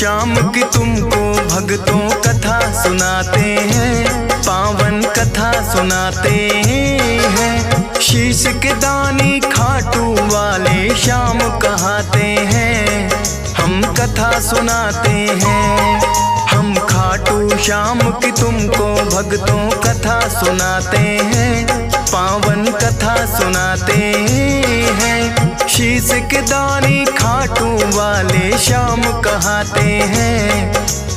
श्याम की तुमको भक्तों कथा सुनाते हैं, पावन कथा सुनाते हैं। शीश के दानी खाटू वाले श्याम कहाते हैं, हम कथा सुनाते हैं। हम खाटू श्याम की तुमको भक्तों कथा सुनाते हैं, पावन कथा सुनाते हैं। शीश के दानी खाटू वाले श्याम कहाते हैं,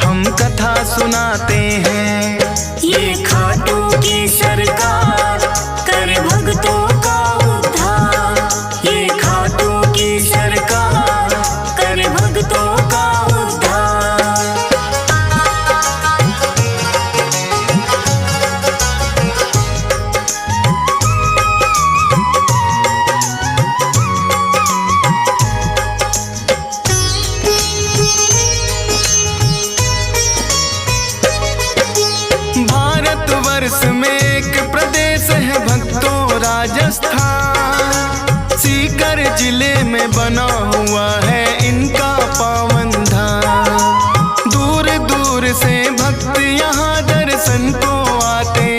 हम कथा सुनाते हैं। ये खाटू की सरकार कर भक्तों का उद्धार, ये खाटू की सरकार कर भक्तों का उद्धार। भारतवर्ष में एक प्रदेश है भक्तों राजस्थान, सीकर जिले में बना हुआ है इनका पावन धाम। दूर दूर से भक्त यहाँ दर्शन को आते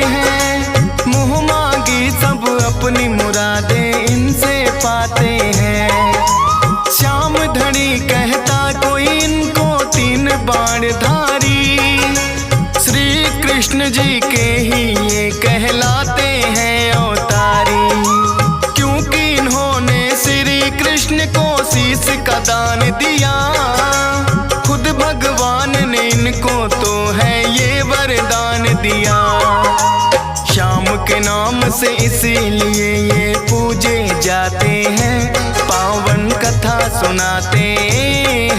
हैं, मुँह मांगी सब अपनी मुरादें इनसे पाते हैं। श्याम धनी कहता कोई इनको तीन बाणधारी, श्री कृष्ण जी के ही ये कहलाते हैं अवतारी। क्योंकि इन्होंने श्री कृष्ण को शीश का दान दिया, खुद भगवान ने इनको तो है ये वरदान दिया। श्याम के नाम से इसीलिए ये पूजे जाते हैं, पावन कथा सुनाते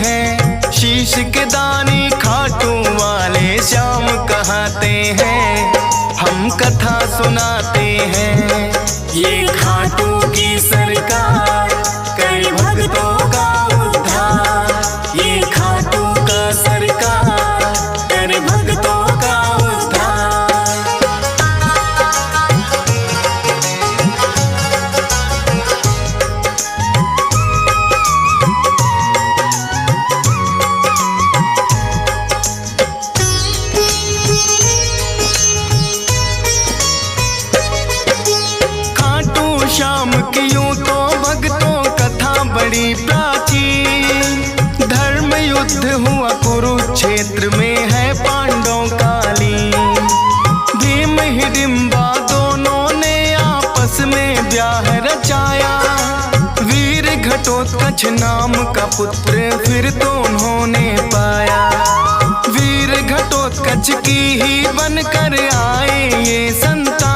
हैं। शीश के दानी खाटू वाले श्याम कहाते हैं, हम कथा सुनाते हैं। ये खाटू की सरकार कर भक्तों का उद्धार, ये खाटू का सरकार कर भक्तों का उद्धार। श्याम की यूं तो भक्तों कथा बड़ी प्राचीन, धर्म युद्ध हुआ कुरुक्षेत्र में है पांडवों कालीन। भीम हिडिंबा दोनों ने आपस में ब्याह रचाया, वीर घटोत्कच नाम का पुत्र फिर तो उन्होंने पाया। वीर घटोत्कच की ही बनकर आए ये संतान,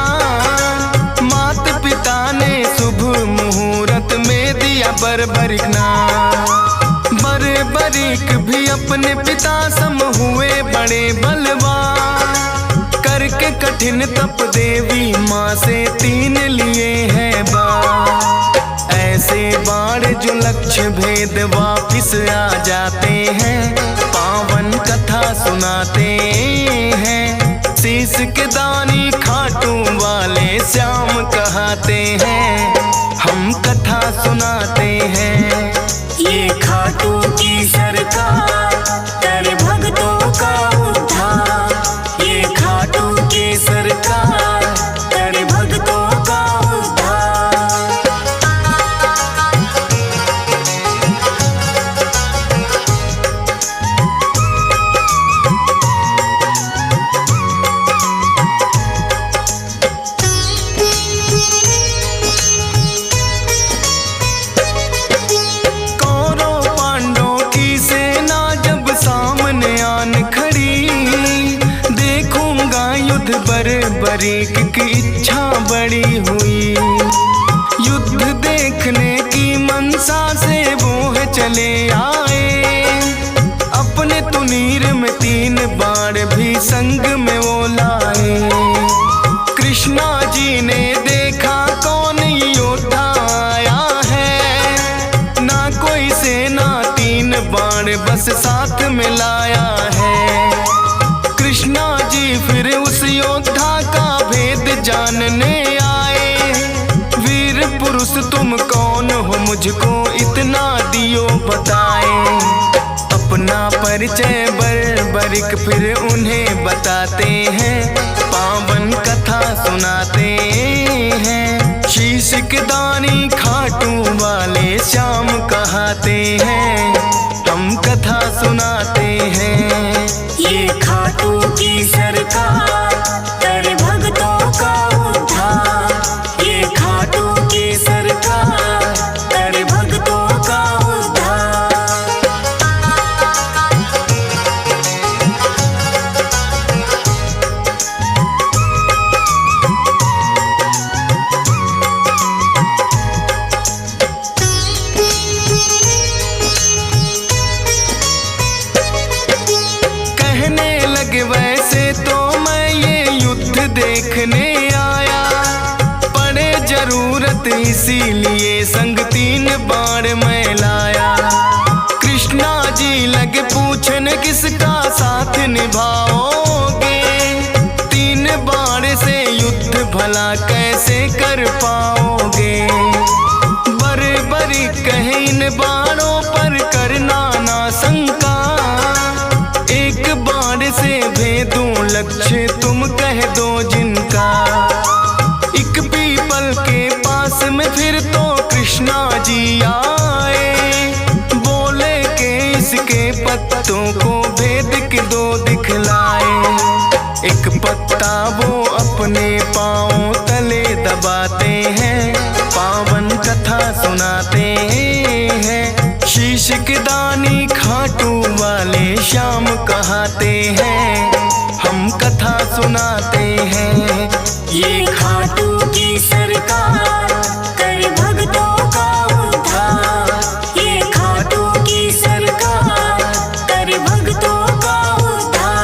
माता पिता ने शुभ मुहूर्त में दिया बर्बरिक नाम। बर्बरिक भी अपने पिता सम हुए बड़े बलवान, करके कठिन तप देवी माँ से 3 लिए हैं बाण। ऐसे बाण जो लक्ष्य भेद वापिस आ जाते हैं, पावन कथा सुनाते हैं। शीश के दानी खाटू वाले श्याम कहाते हैं, हम कथा सुनाते हैं। ये खाटू की सरकार कर भक्तों का उद्धार, ये खाटू की सरकार कर भक्तों का उद्धार। बर्बरिक की इच्छा बड़ी हुई, युद्ध देखने की मनसा से वो है चले आए। अपने तुनीर में 3 बाण भी संग में वो लाए। कृष्णा जी ने देखा कौन योद्धा आया है, ना कोई सेना 3 बाण बस साथ में लाया है। कृष्णा जी फिर उस योद्धा का भेद जानने आए, वीर पुरुष तुम कौन हो मुझको इतना दियो बताए। अपना परिचय बर्बरिक फिर उन्हें बताते हैं, पावन कथा सुनाते हैं। शीश के दानी खाटू वाले श्याम कहाते हैं, हम कथा सुनाते हैं। ये खाटू की सरकार कर भक्तों का उद्धार। ये खाटू की सरकार कर भक्तों का उद्धार। कहने लगे वैसे तो मैं ये युद्ध देखने आया, पड़े जरूरत इसीलिए संग 3 बाण मैं लाया। कृष्णा जी लगे पूछने किसका साथ निभाओगे, 3 बाण से युद्ध भला कैसे कर पाओगे। बर्बरी कहे इन बाणों पर करना ना शंका, एक बाण से भेदूं लक्ष्य तुम कह दो जिनका। एक पीपल के पास में फिर तो कृष्णा जी आए, बोले के इसके पत्तों को भेद के 2 दिखलाए। एक पत्ता वो अपने पांव तले दबाते हैं, पावन कथा सुनाते हैं। शीश के दानी खाटू वाले श्याम कहाते हैं, हम कथा सुनाते हैं। ये खाटू की सरकार कर भक्तों का उद्धार। ये खाटू की सरकार कर भक्तों का उद्धार।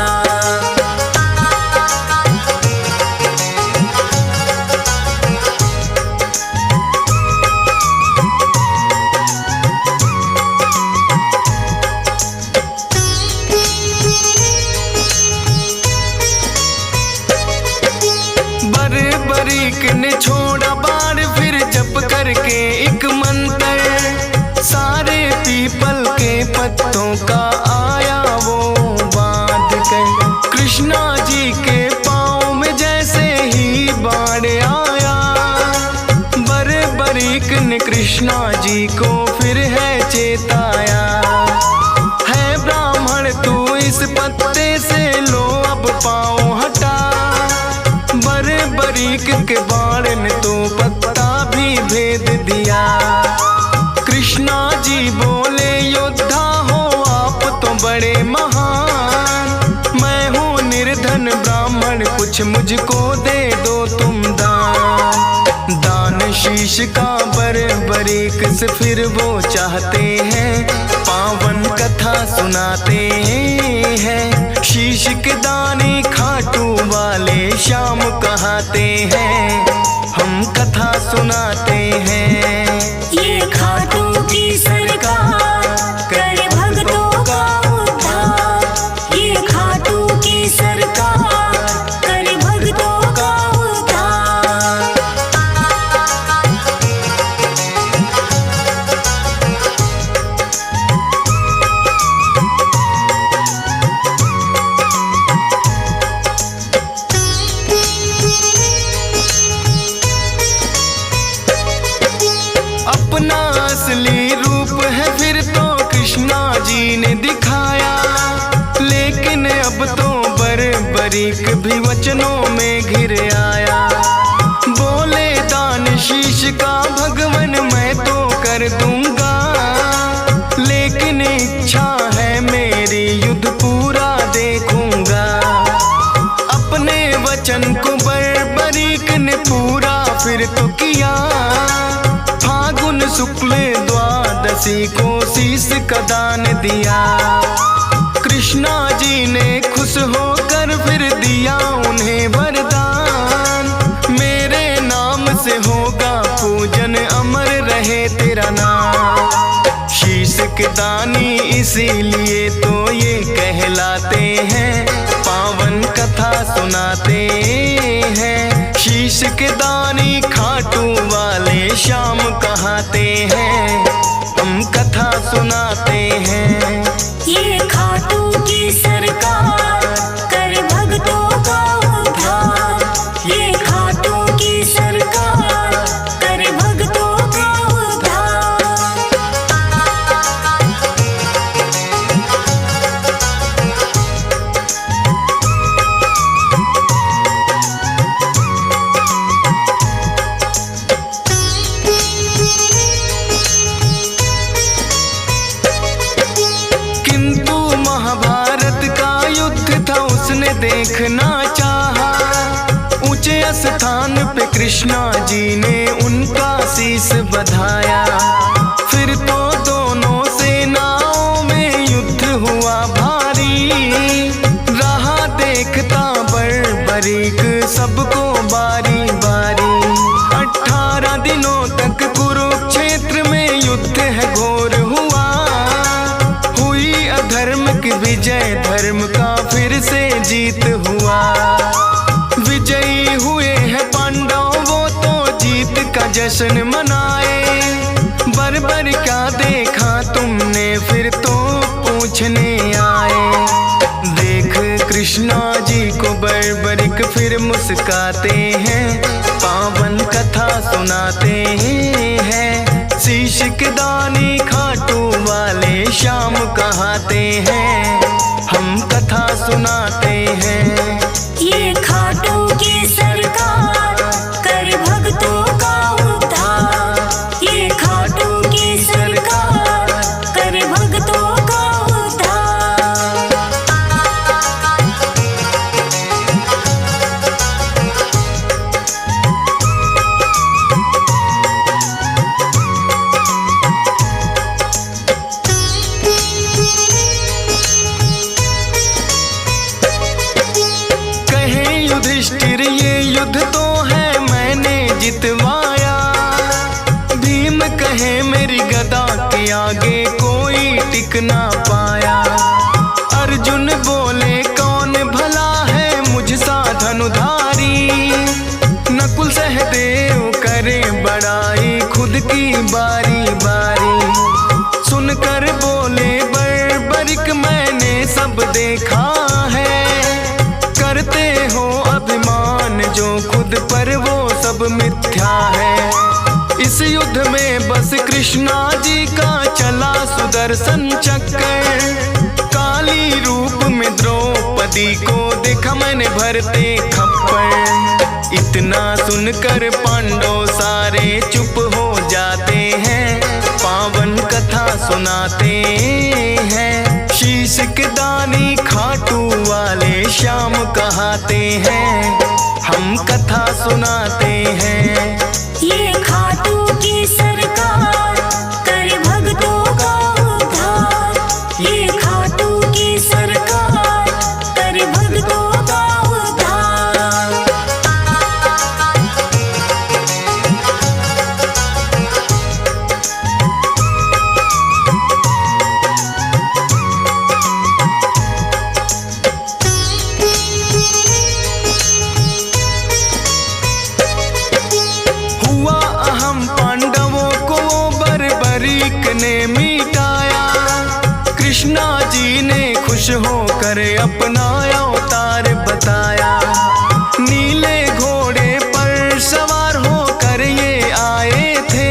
बर्बरीक ने छोड़ा बाण फिर जप करके एक मंत्र, सारे पीपल के पत्तों का आया वो बांध कर। कृष्णा जी के पाँव में जैसे ही बाण आया, बर्बरीक ने कृष्णा जी को फिर है चेताया। है ब्राह्मण तू इस पत्ते से लो अब पाँव हटा, बर्बरीक के बाण ने तो पत्ता भी भेद दिया। कृष्णा जी बोले योद्धा हो आप तो बड़े महान, मैं हूँ निर्धन ब्राह्मण कुछ मुझको दे दो तुम दान। दान शीश का बर्बरीक से फिर वो चाहते हैं, पावन कथा सुनाते हैं। शीश के दानी खाटू वाले श्याम कहाते हैं, हम कथा सुनाते हैं। ये खाटू की सरकार कर भक्तों का उद्धार। ये खाटू की सरकार कर भक्तों का उद्धार। अपना असली रूप है फिर तो कृष्णा जी ने दिखाया, लेकिन अब तो बर्बरीक भी वचनों में घिर आया। बोले दान शीश का भगवन मैं तो कर दूंगा, लेकिन इच्छा है मेरी युद्ध पूरा देखूंगा। अपने वचन को बर्बरीक ने पूरा फिर तो किया, फागुन शुक्ल द्वादशी को शीश का दान दिया। कृष्णा जी ने खुश होकर फिर दिया उन्हें वरदान, मेरे नाम से होगा पूजन अमर रहे तेरा नाम। शीश के दानी इसीलिए तो ये कहलाते हैं, पावन कथा सुनाते हैं। शीश के दानी खाटू वाले श्याम कहाते हैं, सुनाते हैं। ये खाटू की सरकार कर भक्तों का उद्धार। ये खाटू की सरकार कर भक्तों का उद्धार। किंतु महाभारत का युद्ध था उसने देखना चाहा। ऊंचे स्थान पे कृष्णा जी ने उनका शीश बधाया। फिर तो दोनों सेनाओं में युद्ध हुआ भारी। रहा देखता बर्बरीक सबको बारी बारी। 18 दिनों तक कुरुक्षेत्र में युद्ध है घोर हुआ। हुई अधर्म की विजय, धर्म का फिर से जीत हुआ। विजयी हुए हैं पांडव, वो तो जीत का जश्न मनाए। बर्बर क्या देखा तुमने, फिर तो पूछने आए। देख कृष्णा जी को बर्बरिक फिर मुस्काते हैं। पावन कथा सुनाते हैं। शीश के दानी खाटू वाले श्याम कहाते हैं। हम कथा सुनाते हैं। ये खाटू की सरकार कर भक्तों का उद्धार। ये खाटू की सरकार कर भक्तों का उद्धार। कहे युधिष्ठिर ये युद्ध तो है मैंने जितवाया। भीम कहे मेरी गदा के आगे कोई टिक ना पाया। अर्जुन बोले कौन भला है मुझसा धनुधारी। नकुल सहदेव करे बड़ाई खुद की बारी बारी। सुनकर बोले बर्बरिक मैंने सब देखा है। करते हो अभिमान जो खुद पर वो सब मिथ्या है। इस युद्ध में बस कृष्णा जी का चला सुदर्शन चक्कर। काली रूप में द्रौपदी को देखा मैंने भरते खप्पर। इतना सुनकर पांडव सारे चुप हो जाते हैं। पावन कथा सुनाते हैं। शीश के दानी खाटू वाले श्याम कहाते हैं। हम कथा सुनाते हैं। ये खाटू की सरकार कर भक्तों का उद्धार। ये खाटू की सरकार कर भक्तों का उद्धार। हुआ अहम पांडवों को बर्बरीक ने मिटाया। कृष्णा जी ने खुश होकर अपना अवतार बताया। नीले घोड़े पर सवार होकर ये आए थे।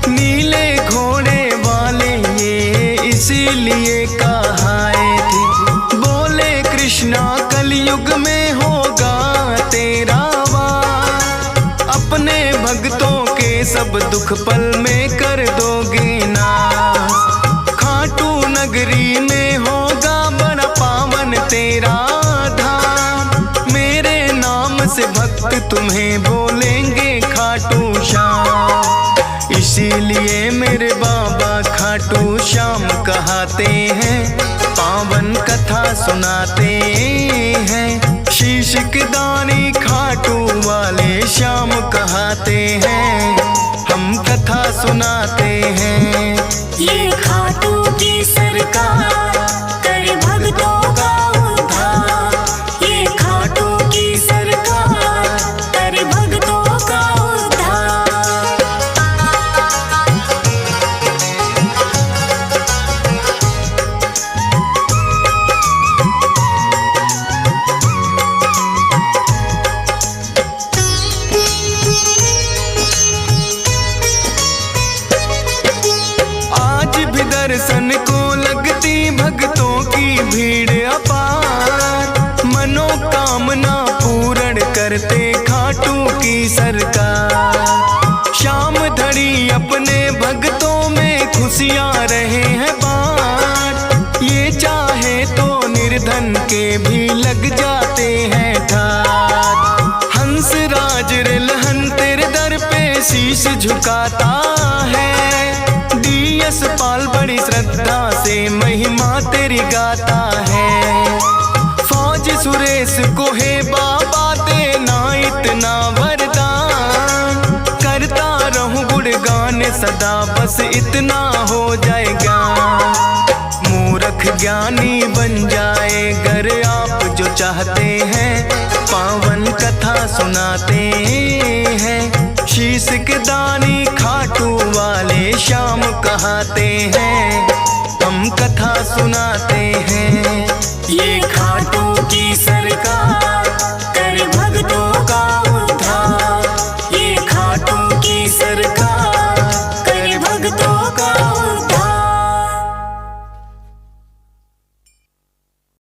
नीले घोड़े वाले ये इसीलिए कहाए थे। बोले कृष्णा कलयुग में होगा तेरा वार। अपने भक्तों के सब दुख पल में कर दोगे नाश। खाटू नगरी में होगा बड़ा पावन तेरा धाम। मेरे नाम से भक्त तुम्हें बोलेंगे खाटू श्याम। इसीलिए मेरे बाबा खाटू श्याम कहाते हैं। पावन कथा सुनाते हैं। शीश के दानी खाटू वाले श्याम कहाते हैं। हम कथा सुनाते हैं। ये खाटू की सरकार कर भक्तों का उद्धार। ये खाटू की सरकार कर भक्तों का उद्धार। करते खाटू की सरकार। शाम धड़ी अपने भक्तों में खुशियाँ रहे हैं बाँट, ये चाहे तो निर्धन के भी लग जाते हैं ठाट। हंस राज रिलहन तेरे दर पे शीश झुकाता है, डीएस पाल बड़ी श्रद्धा से महिमा तेरी गाता है। फौज सुरेश को है बाबा देना इतना वरदान, करता रहूं गुणगान सदा बस इतना हो जाएगा। मूर्ख ज्ञानी बन जाए गर आप जो चाहते हैं, पावन कथा सुनाते हैं। शीश के दानी खाटू वाले श्याम कहाते हैं, हम कथा सुनाते हैं। ये खाटू की सरकार